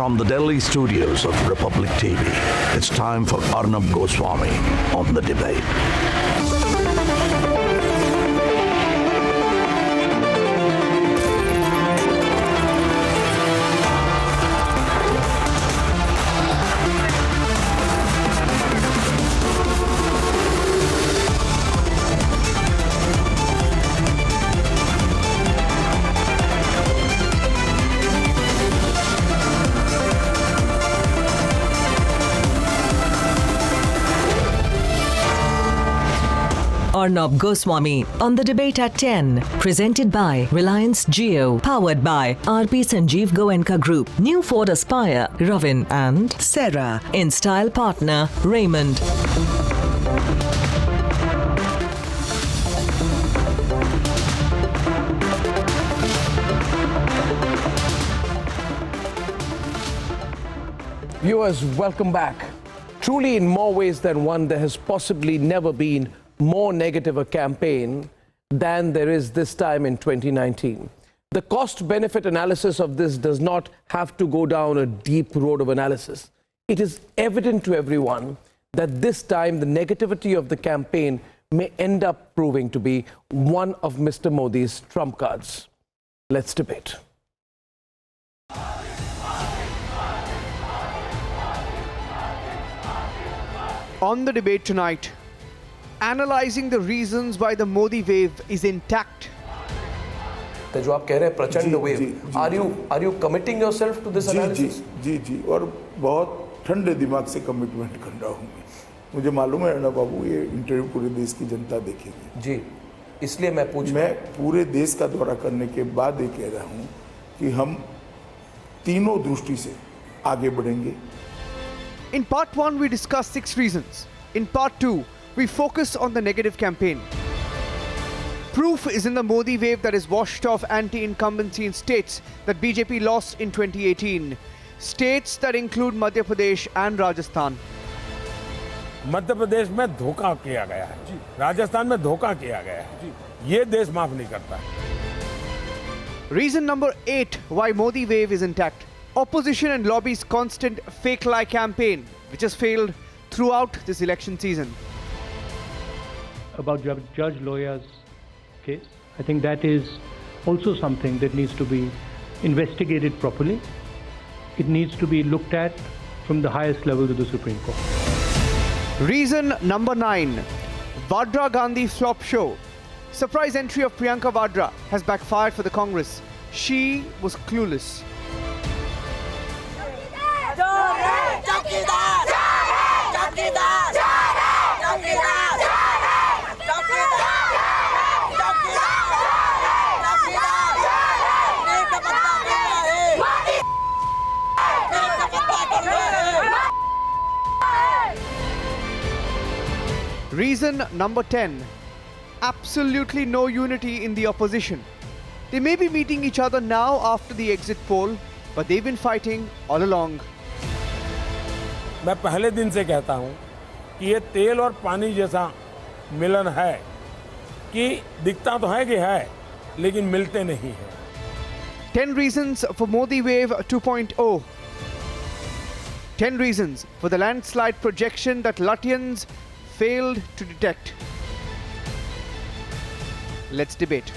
From the Delhi studios of Republic TV, it's time for Arnab Goswami on the debate. Arnab Goswami on the debate at 10. Presented by Reliance Jio. Powered by RP Sanjeev Goenka Group. New Ford Aspire, Ravin and Sarah. In style partner, Raymond. Viewers, welcome back. Truly, in more ways than one, there has possibly never been more negative a campaign than there is this time in 2019. The cost-benefit analysis of this does not have to go down a deep road of analysis. It is evident to everyone that this time the negativity of the campaign may end up proving to be one of Mr. Modi's trump cards. Let's debate. On the debate tonight, analyzing the reasons why the Modi wave is intact. जो आप कह रहे हैं प्रचंड wave, are you committing yourself to this analysis? जी और बहुत ठंडे दिमाग से कमिटमेंट कर रहा हूँ मैं. मुझे मालूम है अर्णब बाबू, ये इंटरव्यू पूरे देश की जनता देखेगी. जी, इसलिए मैं पूरे देश का दौरा करने के बाद ये कह रहा हूँ कि हम तीनों दृष्टि से आगे बढ़ेंगे. In part 1, we discussed 6 reasons. In part 2, we focus on the negative campaign. Proof is in the Modi wave that is washed off anti-incumbency in states that BJP lost in 2018. States that include Madhya Pradesh and Rajasthan. Madhya Pradesh में धोखा किया गया है, राजस्थान में धोखा किया गया है, ये देश माफ नहीं करता. Reason number 8 why Modi wave is intact. Opposition and lobby's constant fake lie campaign, which has failed throughout this election season. About Judge Loya's case, I think that is also something that needs to be investigated properly. It needs to be looked at from the highest levels of the Supreme Court. Reason number 9, Vadra Gandhi flop show. Surprise entry of Priyanka Vadra has backfired for the Congress. She was clueless. Reason number 10, absolutely no unity in the opposition. They may be meeting each other now after the exit poll, but they've been fighting all along. मैं पहले दिन से कहता हूं कि ये तेल और पानी जैसा मिलन है कि दिखता तो है कि है, लेकिन मिलते नहीं है. 10 reasons for Modi wave 2.0. 10 reasons for the landslide projection that Lutyens failed to detect. Let's debate.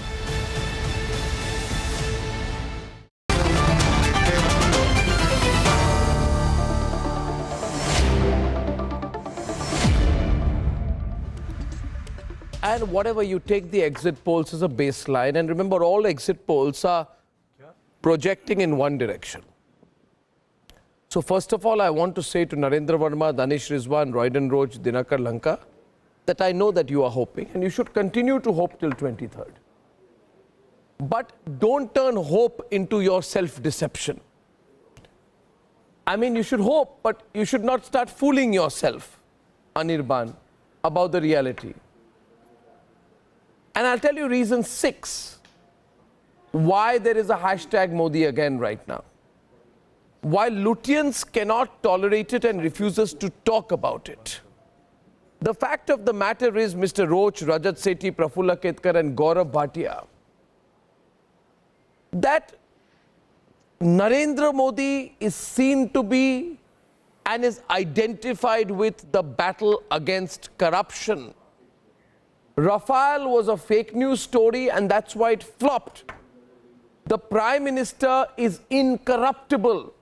And whatever you take the exit polls as a baseline, and remember all exit polls are projecting in one direction. So first of all, I want to say to Narendra Verma, Danish Rizwan, Royden Roach, Dinakar Lanka, that I know that you are hoping, and you should continue to hope till 23rd. But don't turn hope into your self-deception. I mean, you should hope, but you should not start fooling yourself, Anirban, about the reality. And I'll tell you reason 6 why there is a hashtag Modi again right now. While Lutyens cannot tolerate it and refuses to talk about it, the fact of the matter is Mr. Roach, Rajat Sethi, Prafulla Ketkar and Gaurav Bhatia, that Narendra Modi is seen to be and is identified with the battle against corruption. Rafale was a fake news story and that's why it flopped. The Prime Minister is incorruptible.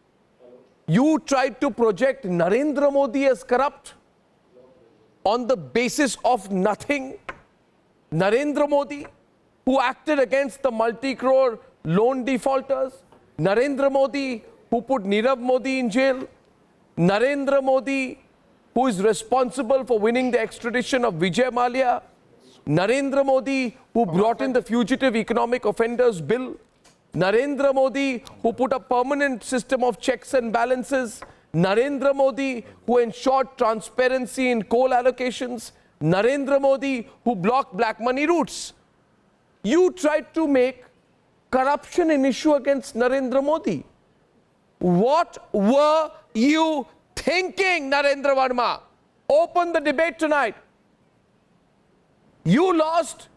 You tried to project Narendra Modi as corrupt on the basis of nothing. Narendra Modi, who acted against the multi-crore loan defaulters. Narendra Modi, who put Nirav Modi in jail. Narendra Modi, who is responsible for winning the extradition of Vijay Mallya. Narendra Modi, who brought in the Fugitive Economic Offenders Bill. Narendra Modi, who put a permanent system of checks and balances. Narendra Modi, who ensured transparency in coal allocations. Narendra Modi, who blocked black money routes. You tried to make corruption an issue against Narendra Modi. What were you thinking, Narendra Verma? Open the debate tonight. You lost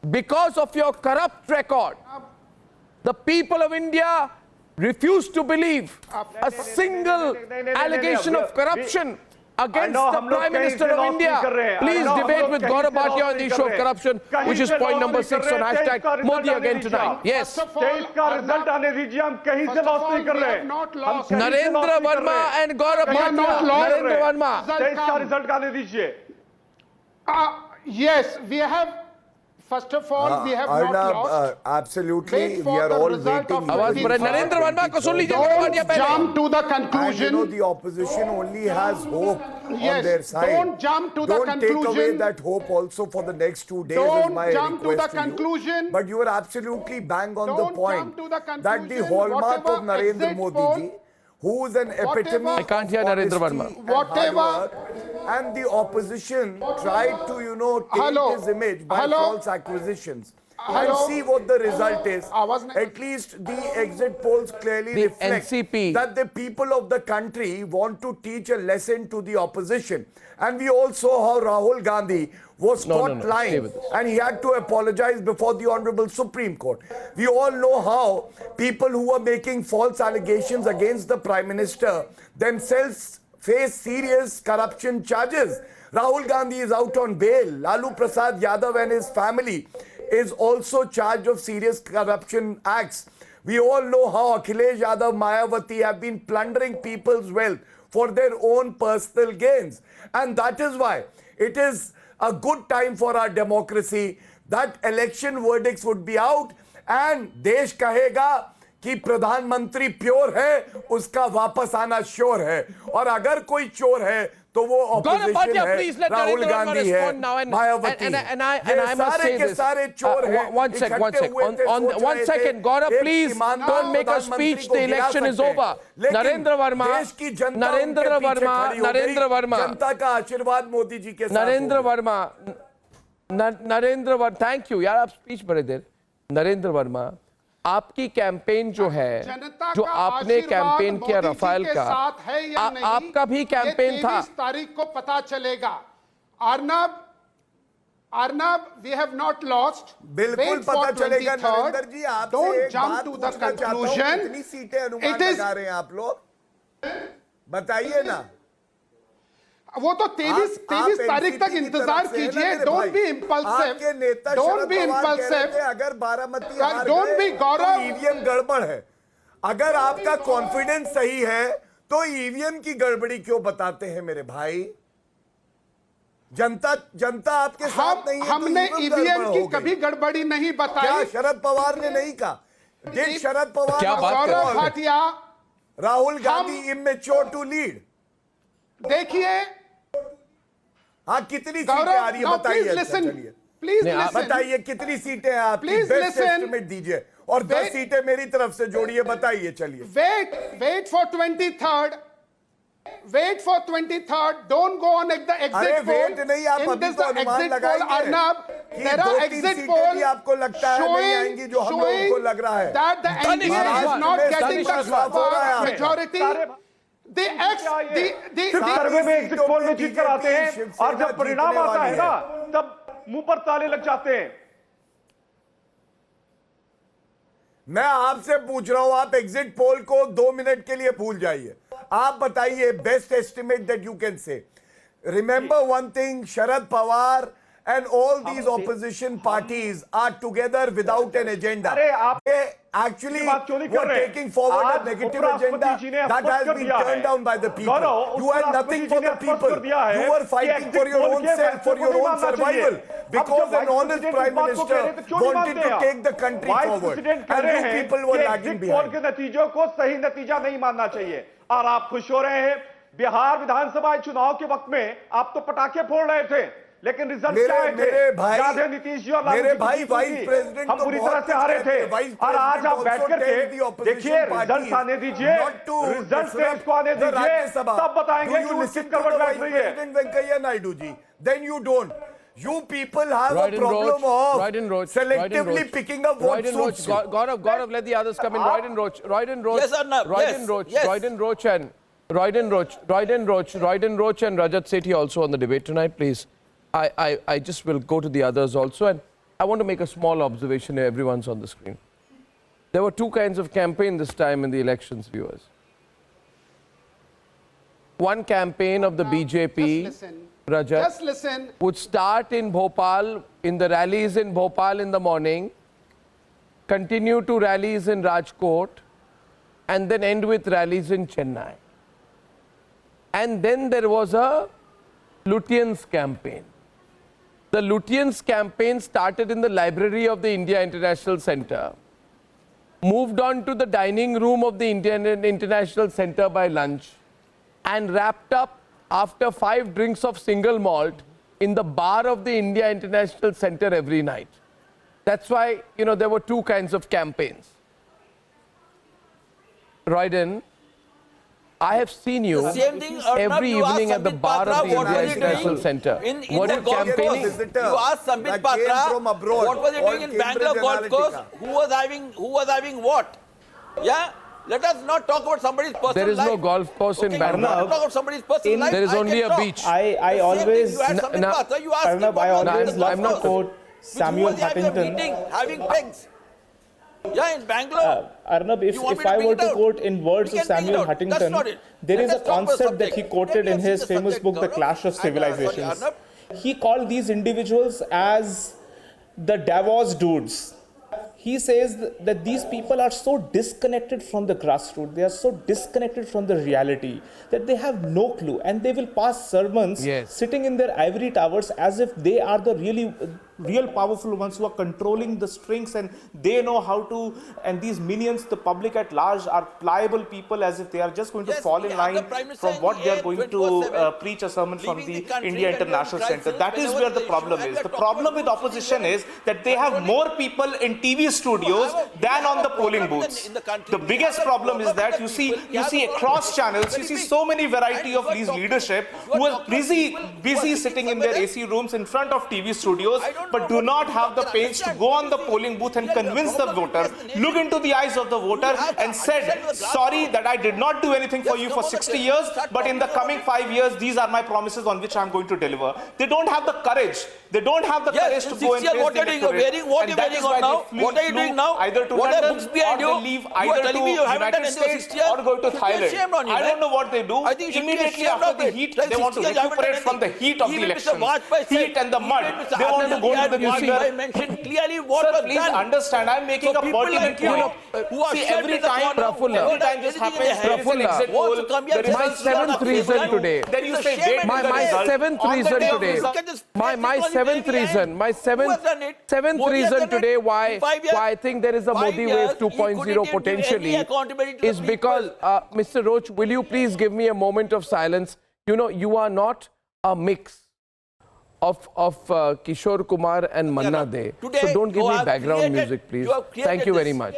because of your corrupt record. The people of India refuse to believe a single allegation of corruption against the Prime Minister of India. Please debate with Gaurav Bhatia on the issue of corruption, which is point number 6 on hashtag Modi again tonight. Yes. Narendra Verma and Gaurav Bhatia. Narendra Verma. Yes, we have. First of all, we have Arnab, not lost. Absolutely, we are all waiting. Narendra Verma ko sun lijiye. Don't jump to the And conclusion. the opposition only has hope on Yes, their side. don't jump to the Don't take away conclusion. that hope also for the next 2 days. Don't is my jump to request the conclusion. You. But you are absolutely bang on the Don't point jump to the that the conclusion. hallmark of Whatever Narendra exit Modi poll- ji, who is an epitome I can't hear of Narendra honesty Verma. and Whatever- hard work, and the opposition tried to, taint Hello. his image by Hello. false acquisitions. Hello. And see what the result is. wasn't- At least the exit polls clearly The reflect NCP. that the people of the country want to teach a lesson to the opposition. And we all saw how Rahul Gandhi was No, caught no, stay lying with us. and he had to apologize before the Honorable Supreme Court. We all know how people who were making false allegations against the Prime Minister themselves face serious corruption charges. Rahul Gandhi is out on bail. Lalu Prasad Yadav and his family is also charged of serious corruption acts. We all know how Akhilesh Yadav, Mayawati have been plundering people's wealth for their own personal gains. And that is why it is a good time for our democracy that election verdicts would be out and देश कहेगा कि प्रधानमंत्री pure है, उसका वापस आना sure है. और अगर कोई चोर है तो वो Gaurav opposition Bhatia, है, please let Rahul Narendra Verma Gandhi है, respond now. Mayawati. And I ये must सारे say के this. सारे चोर हैं. One sec. इकट्ठे हुए थे, सोच One रहे second. थे, Gaurav, एक please ईमानदार don't make a प्रधानमंत्री speech. को The गिरा election is सकते हैं. over. लेकिन Narendra Verma. देश की जनता Narendra उनके पीछे Verma. खड़ी हो गई. Narendra Verma. जनता का आशीर्वाद मोदी जी के साथ नरेंद्र हो गया. वर्मा नरेंद्र वर्मा थैंक यू यार, आप स्पीच बड़े देर. नरेंद्र वर्मा, आपकी कैंपेन जो है, जनता जो का आपने आशीर्वाद कैंपेन किया मोदी जी रफाल के का, साथ है या नहीं, आपका भी कैंपेन ये था. 23 तारीख को पता चलेगा. Arnab, we have not lost. बिल्कुल Wait for पता चलेगा 23rd. नरेंद्र जी. आपसे Don't एक jump बात to the पूछना चाहता हूं, conclusion. कितनी सीटें अनुमान It is- लगा रहे हैं आप लोग, बताइए ना. वो तो 23 तारीख तक NCP की इंतजार तरफ से है ना कीजिए. मेरे डोंट भाई. Be impulsive. आपके नेता डोंट शरद बी पवार कह रहे इंपल्सिव. थे, अगर बारामती हार Don't गए be तो गौरव. ईवीएम गड़बड़ है. अगर आपका कॉन्फिडेंस सही है तो ईवीएम की गड़बड़ी क्यों बताते हैं मेरे भाई? जनता आपके साथ नहीं है. हमने तो ईवीएम की हो गई. कभी गड़बड़ी नहीं क्या बताई. शरद पवार ने नहीं कहा? Did शरद पवार क्या बात कर रहे गौरव हैं? Bhatia, Rahul Gandhi immature to lead. देखिए हाँ, कितनी सीटें आ गौरव, रही है now बताइए. please अच्छा, listen. चलिए Please नहीं, आप listen. बताइए कितनी सीटें हैं आपकी. Please best listen. एस्टिमेट दीजिए और 10 Wait. सीटें मेरी तरफ से जोड़िए. बताइए, चलिए. Wait for 23rd. Wait for 23rd. Don't go on the अरे exit poll. वेट नहीं, आप In अभी this तो अनुमान exit poll, लगाएंगे Arnab, कि there are 2-3 exit सीटें polls भी आपको लगता है नहीं आएंगी जो हम लोगों को लग रहा है. that the NDA is Danish not में getting Danish the हो रहा है. majority. सर्वे में एग्जिट पोल में जीत कर आते हैं और जब परिणाम आता है ना तब मुंह पर ताले लग जाते हैं. मैं आपसे पूछ रहा हूं, आप एग्जिट पोल को 2 मिनट के लिए भूल जाइए. आप बताइए best estimate that you can say. Remember one thing, Sharad Pawar and all these opposition parties are together without an agenda. They actually were taking forward a negative agenda that has been turned down by the people. You had nothing for the people. You were fighting for your own self, for your own survival, because an honest Prime Minister wanted to take the country forward, and you people were lagging behind. के नतीजों को सही नतीजा नहीं मानना चाहिए और आप खुश हो रहे हैं. बिहार विधानसभा चुनाव के वक्त में आप तो पटाखे फोड़ रहे थे, लेकिन रिजल्ट क्या आए थे? याद है नीतीश जी और मेरे भाई वाइस प्रेसिडेंट हम पूरी तरह से हारे थे. और आज आप बैठ करके देखिए, रिजल्ट आने दीजिए, रिजल्ट स्टेज को आने दीजिए, तब बताएंगे कि किस करवट बैठ रही है. President Venkaiah Naidu ji, then you don't. You people have a problem of selectively picking up what suits you. Gaurav, let the others come in. Royden Roach. Yes, Arnab. Royden Roach and Royden Roach and Rajat Sethi also on the debate tonight, please. I just will go to the others also, and I want to make a small observation. Everyone's on the screen. There were two kinds of campaign this time in the elections, viewers. One campaign of the BJP, Rajat, would start in Bhopal, in the rallies in Bhopal in the morning, continue to rallies in Rajkot, and then end with rallies in Chennai. And then there was a Lutyens campaign. The Lutyens campaign started in the library of the India International Center, moved on to the dining room of the Indian International Center by lunch, and wrapped up after 5 drinks of single malt in the bar of the India International Center every night. That's why, there were two kinds of campaigns. Royden, I have seen you every evening at the bar of the India International Center. Were you campaigning? You asked Sambit Patra, what was he doing in Bangalore Golf Course? Who was having what? Yeah? Let us not talk about somebody's personal life. There is no golf course in Bangalore. Talk about somebody's personal life. There is only a beach. I always, Arnab, I always love to quote Samuel Huntington. Having pegs. Yeah, in Bangalore. Arnab, if I were to quote in words of Samuel Huntington, there is a concept that he quoted in his famous book, The Clash of Civilizations. He called these individuals as the Davos dudes. He says that these people are so disconnected from the grassroots, they are so disconnected from the reality that they have no clue, and they will pass sermons sitting in their ivory towers as if they are the real powerful ones who are controlling the strings, and they know how to, and these minions, the public at large, are pliable people as if they are just going to fall in line from what they are going to preach a sermon from the India International Center. That is where the problem is. The problem with opposition is that they have more people in TV studios than on the polling booths. The biggest problem is that you see across channels, you see so many variety of these leadership who are busy sitting in their AC rooms in front of TV studios, but do not have the pains to go on the polling booth and convince the voter, look into the eyes of the voter and said, sorry that I did not do anything for you for 60 years, but in the coming 5 years, these are my promises on which I am going to deliver. They don't have the courage. They don't have the courage to go and face what are you wearing? What are you wearing on now? What are you doing now? Either to what London, are books behind you? Or they leave either to United States or go to Thailand. I don't know what they do. I think immediately after the heat, they want to recuperate from the heat of the election. Heat and the mud. They want to go to the jungle. I mentioned clearly what was please done. understand, I'm making a pertinent point. See, every time this happens, there is an exit poll. My seventh reason today. Then you say, wait, my seventh reason today. My seventh reason. My seventh reason today why I think there is a Modi wave 2.0 potentially is because, Mr. Roach, will you please give me a moment of silence? You are not a mix of Kishore Kumar and Manna De. So don't give me background music, please. Thank you very much.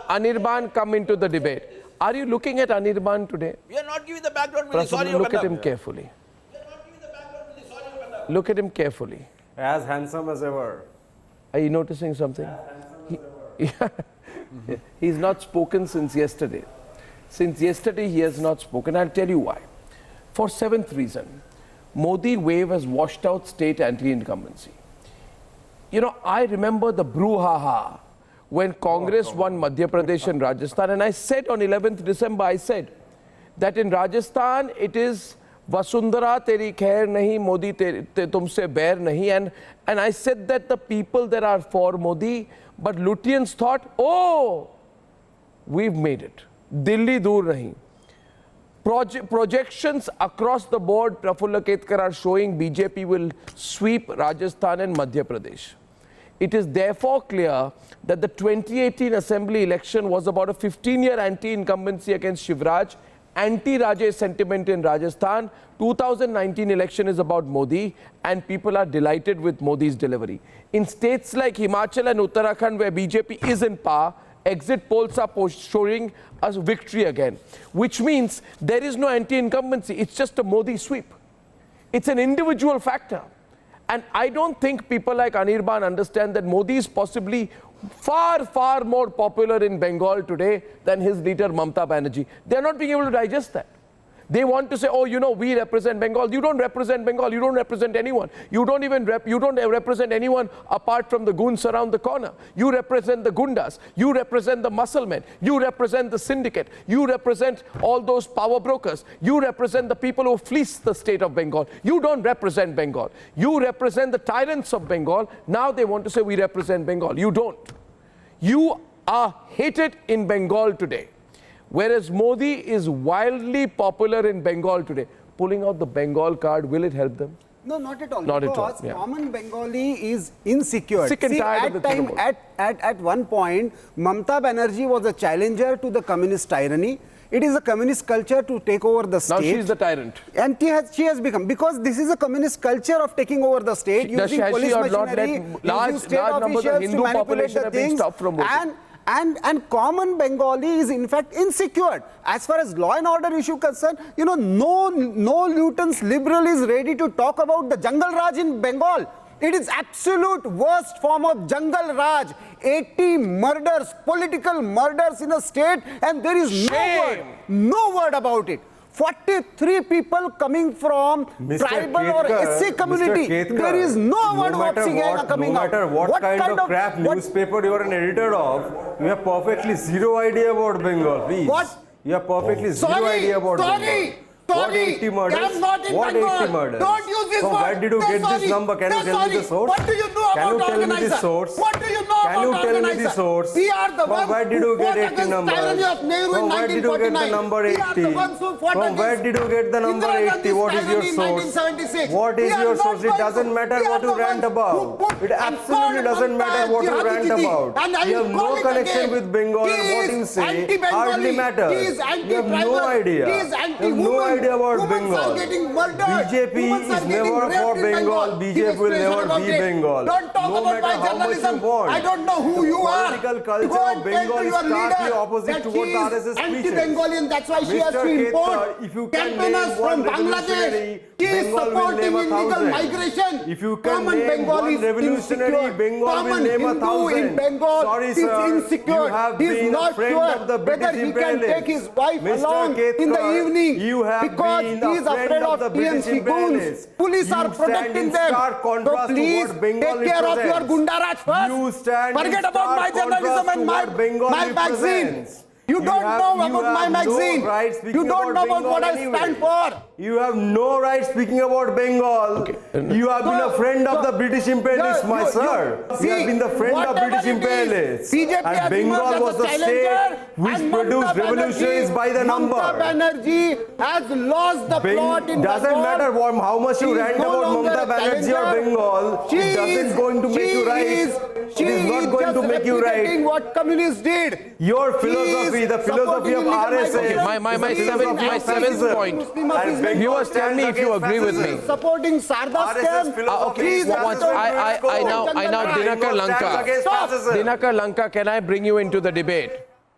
Anirban, come into the debate. Are you looking at Anirban today? We are not giving the background music. Sorry, look at him carefully. Look at him carefully. As handsome as ever. Are you noticing something? He's not spoken since yesterday. Since yesterday, he has not spoken. I'll tell you why. For seventh reason, Modi wave has washed out state anti-incumbency. I remember the brouhaha when Congress won Madhya Pradesh and Rajasthan. And I said on 11th December, I said that in Rajasthan it is Vasundhara teri khair nahi, Modi tumse bair nahi. And I said that the people that are for Modi, but Lutyens thought, oh, we've made it. Delhi dur nahi. Projections across the board, Prafulla Ketkar, are showing BJP will sweep Rajasthan and Madhya Pradesh. It is therefore clear that the 2018 assembly election was about a 15-year anti-incumbency against Shivraj, anti-Rajesh sentiment in Rajasthan. 2019 election is about Modi, and people are delighted with Modi's delivery. In states like Himachal and Uttarakhand, where BJP is in power, exit polls are showing us victory again, which means there is no anti-incumbency. It's just a Modi sweep. It's an individual factor. And I don't think people like Anirban understand that Modi is possibly far, far more popular in Bengal today than his leader Mamata Banerjee. They're not being able to digest that. They want to say, oh, you know, we represent Bengal. You don't represent Bengal. You don't represent anyone. You don't even represent anyone apart from the goons around the corner. You represent the gundas. You represent the muscle men. You represent the syndicate. You represent all those power brokers. You represent the people who fleece the state of Bengal. You don't represent Bengal. You represent the tyrants of Bengal. Now they want to say we represent Bengal. You don't. You are hated in Bengal today. Whereas Modi is wildly popular in Bengal today. Pulling out the Bengal card, will it help them? No, not at all. Not because at all. Yeah. Common Bengali is insecure. Sick and tired of the at one point, Mamata Banerjee was a challenger to the communist tyranny. It is a communist culture to take over the state. Now she is the tyrant. And she has become, because this is a communist culture of taking over the state, using police machinery, using state officials to manipulate the things. And common Bengali is in fact insecure. As far as law and order issue concerned, you know, no Lutyens liberal is ready to talk about the Jungle Raj in Bengal. It is absolute worst form of Jungle Raj. 80 murders, political murders in a state, and there is no word about it. 43 people coming from tribal or SC community. There is no word of Sigega coming out. No matter what kind of crap newspaper you are an editor of, you have perfectly zero idea about Bengal, please. What? You have perfectly zero idea about Bengal. What 80 murders? What 80 murders? Don't use this word. Where did you get this number? Can you tell me the source? What do you know about organizer? Can you tell me the source? What do you know about organizer? Can you tell me the source? We are the ones where did you get 80 numbers? From where did you get the number 80? From where did you get the number 80? What is your source? What is your source? It doesn't matter what you rant about. It absolutely doesn't matter what you rant about. You have no connection with Bengal. What you say hardly matters. You have no idea. You have no idea about Bengal. BJP is never for Bengal. BJP will never be Bengal. Don't talk no about my journalism. I don't know who you are. The political culture of Bengal is starkly opposite to what the RSS preaches. Anti-Bengalian, that's why she has to import campaigners from Bangladesh. She is supporting illegal migration. If you can Common name Bengali one revolutionary, Bengal will name 1,000. In Bengal, sorry, sir, insecure. you have been a friend of the British imperialists. He can take his wife along Ketkar, in the evening you have because been he is afraid of the British TNC goons. Police are protecting them. So please take care of your Gundaraj first. Forget about my journalism and my magazine. You don't know about my magazine. You don't know about what I stand for. You have no right speaking about Bengal. You have been a friend of the British imperialists, my sir. You have been the friend of British imperialists. And Bengal was the state which produced revolutionaries by the number. Mamata Banerjee has lost the plot in Bengal. Doesn't matter how much you rant about Mamata Banerjee or Bengal. It doesn't going to make you right. It is not going to make you right. What communists did. Your philosophy, the philosophy of RSS. My seventh point. Viewers, tell me if you agree with me. Supporting Sarda scam. Okay, I now Dinakar Lanka. Dinakar Lanka, can I bring you into the debate?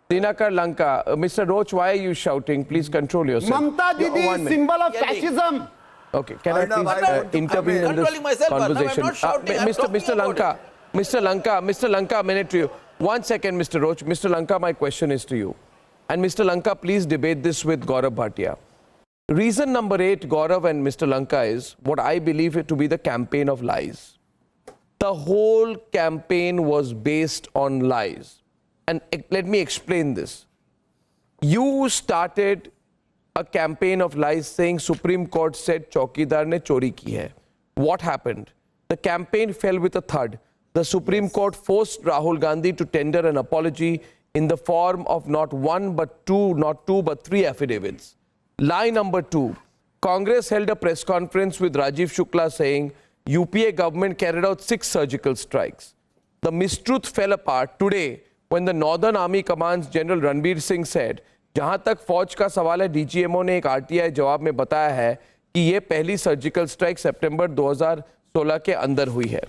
Dinakar Lanka, Mr. Roach, why are you shouting? Please control yourself. Mamta Didi, symbol of fascism. Okay, can I please intervene in this conversation? Mr. Lanka, a minute to you. 1 second, Mr. Roach. Mr. Lanka, my question is to you. And Mr. Lanka, please debate this with Gaurav Bhatia. Reason number 8, Gaurav and Mr. Lanka, is what I believe it to be the campaign of lies. The whole campaign was based on lies. And let me explain this. You started a campaign of lies saying Supreme Court said Chaukidar ne chori ki hai. What happened? The campaign fell with a thud. The Supreme Court forced Rahul Gandhi to tender an apology in the form of not one but two, not two but three affidavits. Lie number 2. Congress held a press conference with Rajiv Shukla saying UPA government carried out 6 surgical strikes. The mistruth fell apart today when the Northern Army Command's General Ranbir Singh said, जहां तक फौज का सवाल है, DGMO ने एक RTI जवाब में बताया है कि ये पहली सर्जिकल स्ट्राइक सितंबर 2016 के अंदर हुई है.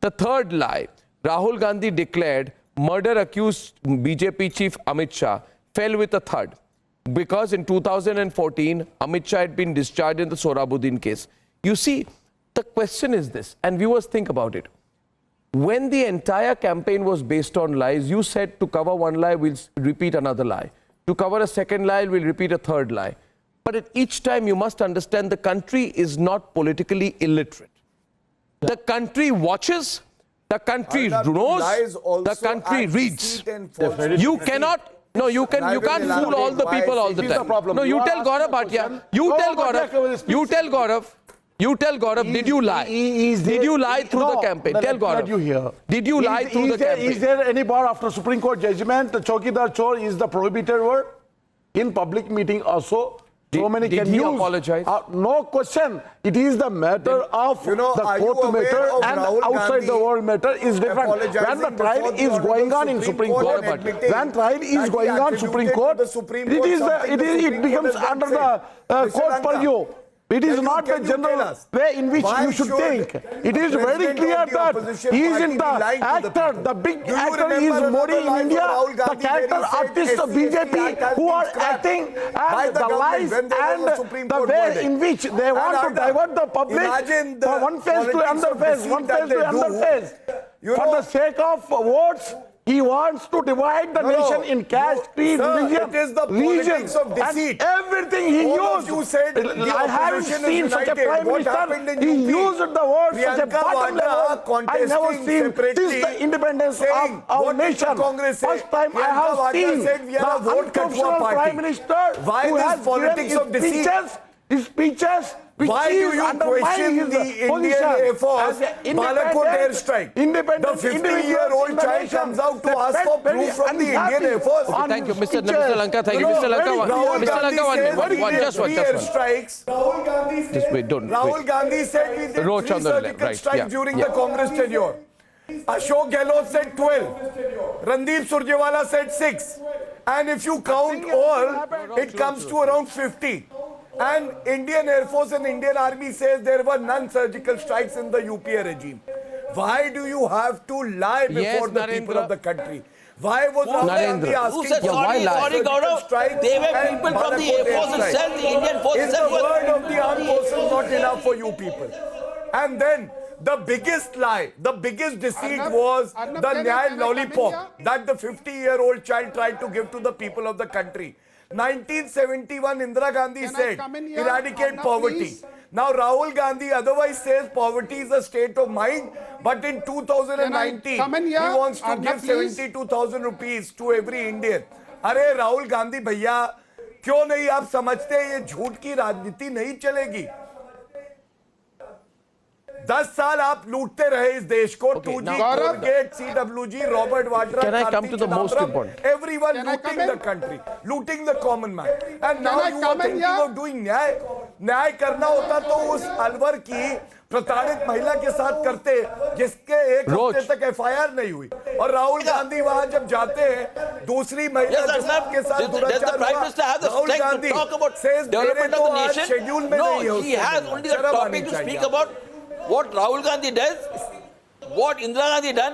The third lie, Rahul Gandhi declared murder accused BJP chief Amit Shah fell with a thud because in 2014 Amit Shah had been discharged in the Sohrabuddin case. You see, the question is this, and viewers think about it. When the entire campaign was based on lies, you said to cover one lie, we'll repeat another lie. To cover a second lie, we'll repeat a third lie. But at each time, you must understand the country is not politically illiterate. The country watches, the country knows, the country reads. You cannot, no, you can't fool all the people all the time. No, you tell Gaurav Bhatia, you tell Gaurav, did you lie? Did you lie through the campaign? Tell Gaurav. Did you lie through the campaign? Is there any bar after Supreme Court judgment, Chaukidar Chor is the prohibited word? In public meeting also, did he apologize? No question. It is the matter of the court matter and outside the world matter is different. When the trial is going on in Supreme Court, it becomes under the court purview. It is not the general way in which you should think. It is very clear that he is in the actor, the big actor is Modi in India, the character artists of BJP who are acting and the lies and the way in which they want to divert the public from one phase to another phase, one phase to another phase. For the sake of votes, he wants to divide the nation in caste, creed, religion, it is the politics of deceit. Everything he used. You said I haven't seen such a prime minister. He used the word such a bottom level. I never seen this the independence of our nation. First time I have seen the unprofessional prime minister who has given his speeches. Why do you question the Indian Air Force Balakot airstrike? The 50-year-old child comes out to ask for proof from the Indian Air Force. Okay, thank you, Mr. Lanka. Thank you, Mr. Lanka. Just one. Rahul Gandhi said we did 3 surgical strikes during the Congress tenure. Ashok Gehlot said 12. Randeep Surjewala said 6. And if you count all, it comes to around 50. And Indian Air Force and Indian Army says there were none surgical strikes in the UPA regime. Why do you have to lie before the people of the country? Why was Rahul Gandhi asking for sorry, Gaurav, they were people from the Air Force itself, the Indian Force itself. Is the word of the armed forces not enough for you people? And then the biggest lie, the biggest deceit was the Nyay lollipop that the 50-year-old child tried to give to the people of the country. 1971, Indira Gandhi said, eradicate poverty. Now Rahul Gandhi otherwise says poverty is a state of mind, but in 2019, he wants to give 72,000 rupees to every Indian. अरे राहुल गांधी भैया, क्यों नहीं आप समझते ये झूठ की राजनीति नहीं चलेगी? 10 साल आप लूटते रहे इस देश को. 2G, Gate, CWG, Robert Vadra, can I come to the most important? Everyone looting the country, looting the common man. And now you are thinking of doing न्याय. न्याय करना होता तो उस अलवर की प्रताड़ित महिला के साथ करते जिसके एक हफ्ते तक FIR नहीं हुई. और राहुल गांधी वहां जब जाते हैं दूसरी महिला के साथ दुराचार हुआ. राहुल गांधी says मेरे तो आज शेड्यूल में नहीं है. No, he has only the topic to speak about. What Rahul Gandhi does, what Indira Gandhi done,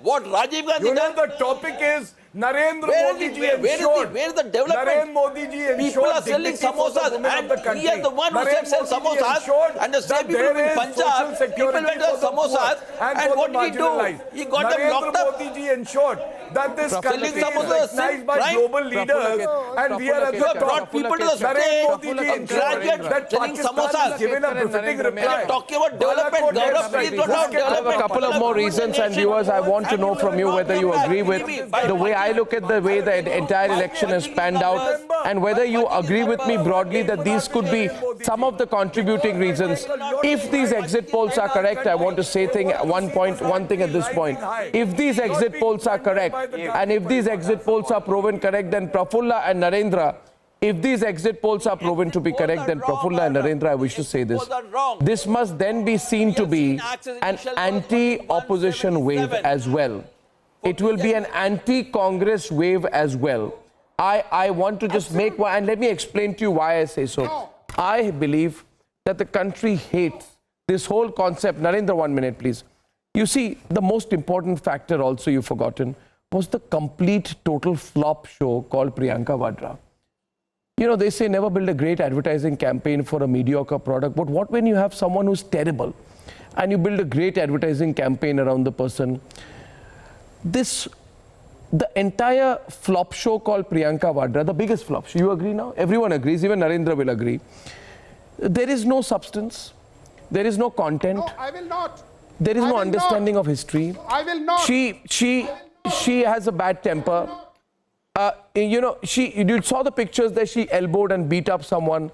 what Rajiv Gandhi done. The topic is Narendra Modi ji ensured. Where is the development? Narendra Modi ji ensured. People are selling samosas, and he is the one who said sell samosas, and the same people in Punjab, people went to samosas, and what did he do? He got them locked up. Narendra Modi ji ensured that this Selling country is samosas, recognized by right? global leaders, and we are at You the have brought top. people to the state, a graduate selling samosas. Pakistan is given a befitting reply. Talking about development, Gaurav, please don't talk I have a development. couple of more reasons, and viewers, I want to know from you whether you agree with the way I look at the way the entire election has panned out, and whether you agree with me broadly that these could be some of the contributing reasons. If these exit polls are correct, I want to say one thing at this point. If these exit polls are correct, and if these exit polls are proven correct, then Prafulla and Narendra, if these exit polls are proven to be correct, then Prafulla and Narendra, I wish to say this. This must then be seen to be an anti-opposition wave as well. It will be an anti-Congress wave as well. I want to just make one, and let me explain to you why I say so. I believe that the country hates this whole concept. Narendra, 1 minute, please. You see, the most important factor also you've forgotten was the complete total flop show called Priyanka Vadra. You know, they say never build a great advertising campaign for a mediocre product. But what when you have someone who's terrible and you build a great advertising campaign around the person? The entire flop show called Priyanka Vadra, the biggest flop show, you agree now? Everyone agrees, even Narendra will agree. There is no substance. There is no content. No, I will not. There is no understanding of history. I will not. She has a bad temper. You know, you saw the pictures that she elbowed and beat up someone.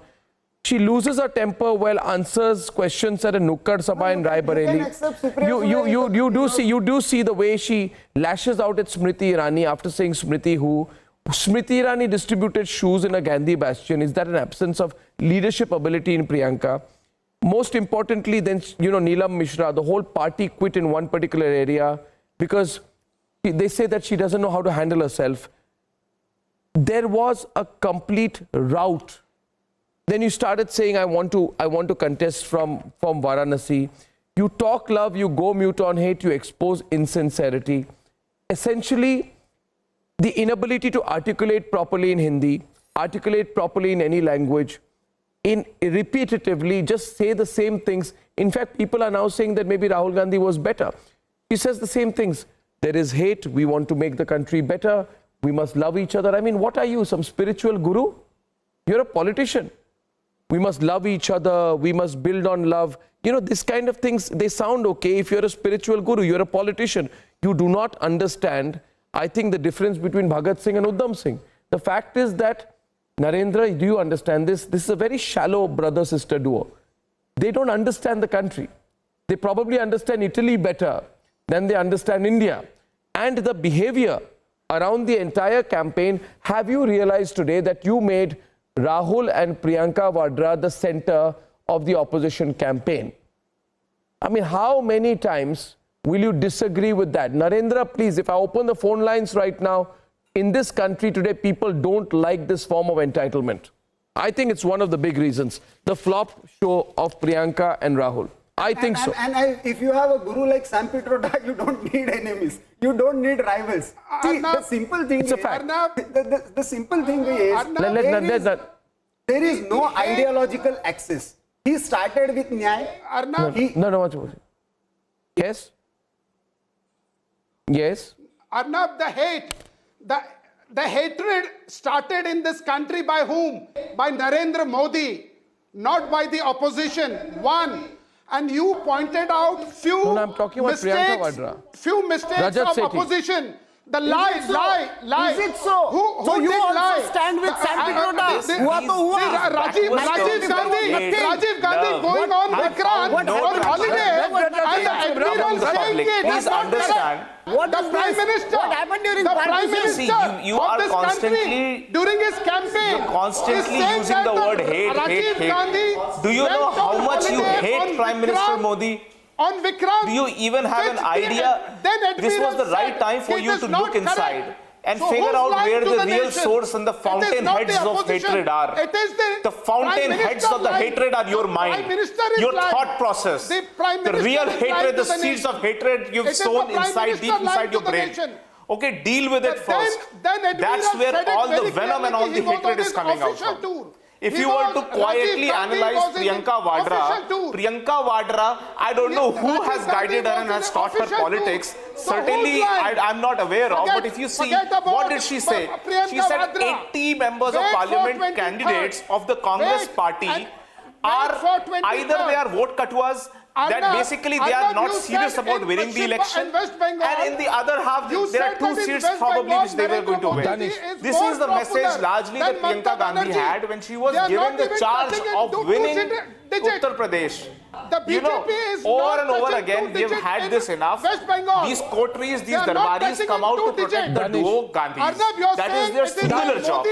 She loses her temper while answers questions at a Nukkad Sabha in Rai Bareli. You do see the way she lashes out at Smriti Irani after saying Smriti who. Smriti Irani distributed shoes in a Gandhi bastion. Is that an absence of leadership ability in Priyanka? Most importantly, then, you know, Neelam Mishra, the whole party quit in one particular area because they say that she doesn't know how to handle herself. There was a complete rout. Then you started saying, I want to contest from Varanasi. You talk love, you go mute on hate, you expose insincerity. Essentially, the inability to articulate properly in Hindi, articulate properly in any language, repetitively just say the same things. In fact, people are now saying that maybe Rahul Gandhi was better. He says the same things. There is hate. We want to make the country better. We must love each other. I mean, what are you, some spiritual guru? You're a politician. We must love each other. We must build on love. You know, this kind of things, they sound okay if you're a spiritual guru. You're a politician. You do not understand, I think, the difference between Bhagat Singh and Uddham Singh. The fact is that, Narendra, do you understand this? This is a very shallow brother-sister duo. They don't understand the country. They probably understand Italy better than they understand India. And the behavior around the entire campaign, have you realized today that you made Rahul and Priyanka Vadra the center of the opposition campaign? I mean, how many times will you disagree with that? Narendra, please, if I open the phone lines right now, in this country today, people don't like this form of entitlement. I think it's one of the big reasons. The flop show of Priyanka and Rahul. I think so. And if you have a guru like Sam Pitroda, you don't need enemies. You don't need rivals. See, the simple thing it's is, a fact. The simple thing is, there is no ideological axis. He started with Nyay. Arnab, Yes? Yes? Arnab, the hatred started in this country by whom? By Narendra Modi, not by the opposition. One. And you pointed out few I'm talking about mistakes, Priyanka Vadra. few mistakes Rajat of Sethi. opposition. The lie. Is it so? Who so you did also lie? stand with Sam Pitroda. Rajiv Gandhi going on Vikrant on holiday and the admiral saying it. Please understand. The Prime Minister. What happened during the Prime Minister you of are this constantly country during his campaign you're constantly is using the word hate. Do you know how much you hate Prime Minister Modi? On Vikrant, do you even have an idea? This was the right time for you to look inside and figure out where the real source and the fountain heads of hatred are. The fountain heads of the hatred are your mind, your thought process. The real hatred, the seeds of hatred you've sown inside, deep inside your brain. Okay, deal with it first. That's where all the venom and all the hatred is coming out from. If you were to quietly analyze Priyanka Vadra, I don't know who has guided her and has taught her politics. Certainly, I'm not aware of. But if you see, what did she say? She said 80 members of parliament candidates of the Congress party are either they are vote katuas, that basically they are not serious about winning the election, and in the other half there are 2 seats probably which they were going to win. This is the message largely that Priyanka Gandhi had when she was given the charge of winning Uttar Pradesh. You know, over and over again, we have had this enough. These coteries, these darbaris come out to protect the duo Gandhis. That is their singular job.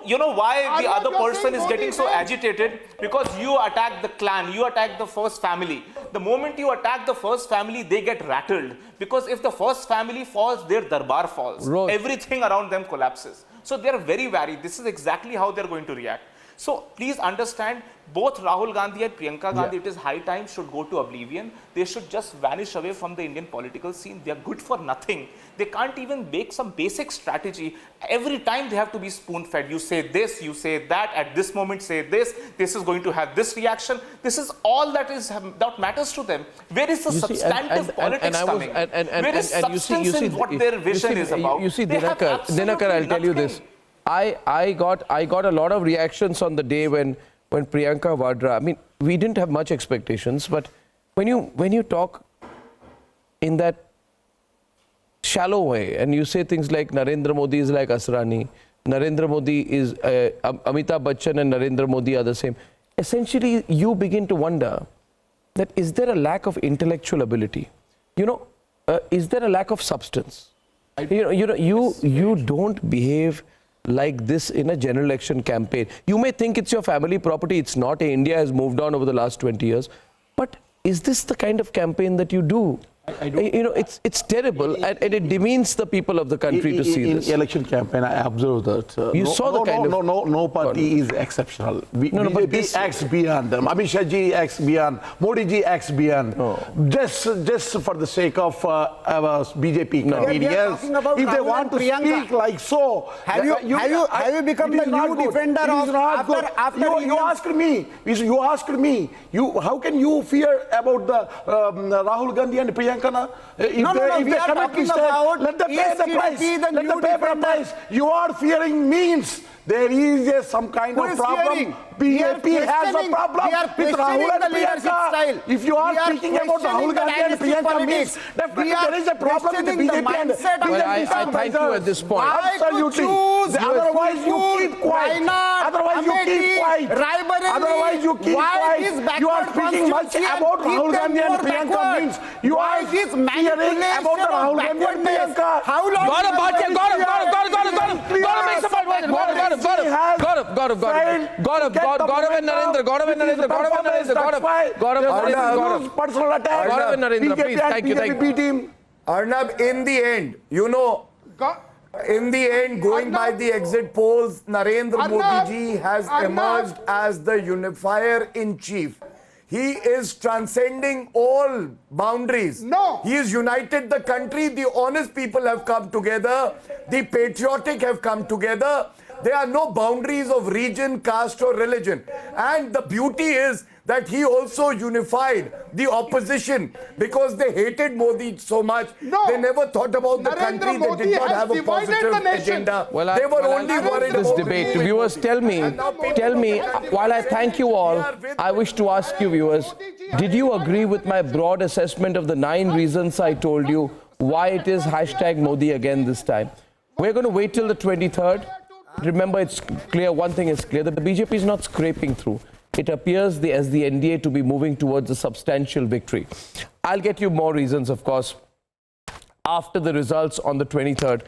You know why the other person is getting so agitated? Because you attack the clan, you attack the first family. The moment you attack the first family, they get rattled. Because if the first family falls, their darbar falls. Everything around them collapses. So they are very wary. This is exactly how they are going to react. So please understand, both Rahul Gandhi and Priyanka Gandhi, it is high time, should go to oblivion. They should just vanish away from the Indian political scene. They are good for nothing. They can't even make some basic strategy. Every time they have to be spoon-fed. You say this, you say that, at this moment say this is going to have this reaction. This is all that matters to them. Where is the substantive politics coming? Where is substance in what their vision is about? You see, Dinakar, I'll tell you this. I got a lot of reactions on the day when Priyanka Vadra, I mean, we didn't have much expectations, but when you talk in that shallow way and you say things like Narendra Modi is like Asrani, Narendra Modi is Amitabh Bachchan and Narendra Modi are the same, essentially you begin to wonder that is there a lack of intellectual ability? Is there a lack of substance? You don't behave like this in a general election campaign. You may think it's your family property. It's not. India has moved on over the last 20 years. But is this the kind of campaign that you do? It's terrible, and it demeans the people of the country to see this. In election campaign, I observed that. No party is exceptional. BJP acts beyond them. Amit Shah ji acts beyond. Modi ji acts beyond. Just for the sake of BJP comedians, if they want to speak like so, have you become the new defender of after you asked me. How can you fear about the Rahul Gandhi and Priyanka? If we are talking about let them pay the price. Let them pay the price. You are fearing means there is some kind of problem. BJP has a problem with Rahul and Priyanka. If you are speaking about Rahul Gandhi and Priyanka means definitely there is a problem with the BJP and I thank you at this point. Absolutely. Otherwise you keep quiet. Otherwise you keep quiet. You are speaking much about Rahul Gandhi and Priyanka means you are fearing about the Rahul Gandhi and Priyanka. How long? Gaurav and Narendra. Personal attack. Gaurav and Narendra, please. Thank you. Arnab, in the end, going by the exit polls, Narendra Modi ji has emerged as the unifier in chief. He is transcending all boundaries. No. He has united the country. The honest people have come together. The patriotic have come together. There are no boundaries of region, caste or religion. And the beauty is that he also unified the opposition because they hated Modi so much. No. They never thought about the country. They did not have a positive agenda. They were only worried this about debate. Viewers, tell me, while I thank you all, I wish to ask you viewers, did you agree with my broad assessment of the 9 reasons I told you why it is #Modi again this time? We're going to wait till the 23rd. Remember, it's clear, one thing is clear, that the BJP is not scraping through. It appears as the NDA to be moving towards a substantial victory. I'll get you more reasons, of course, after the results on the 23rd.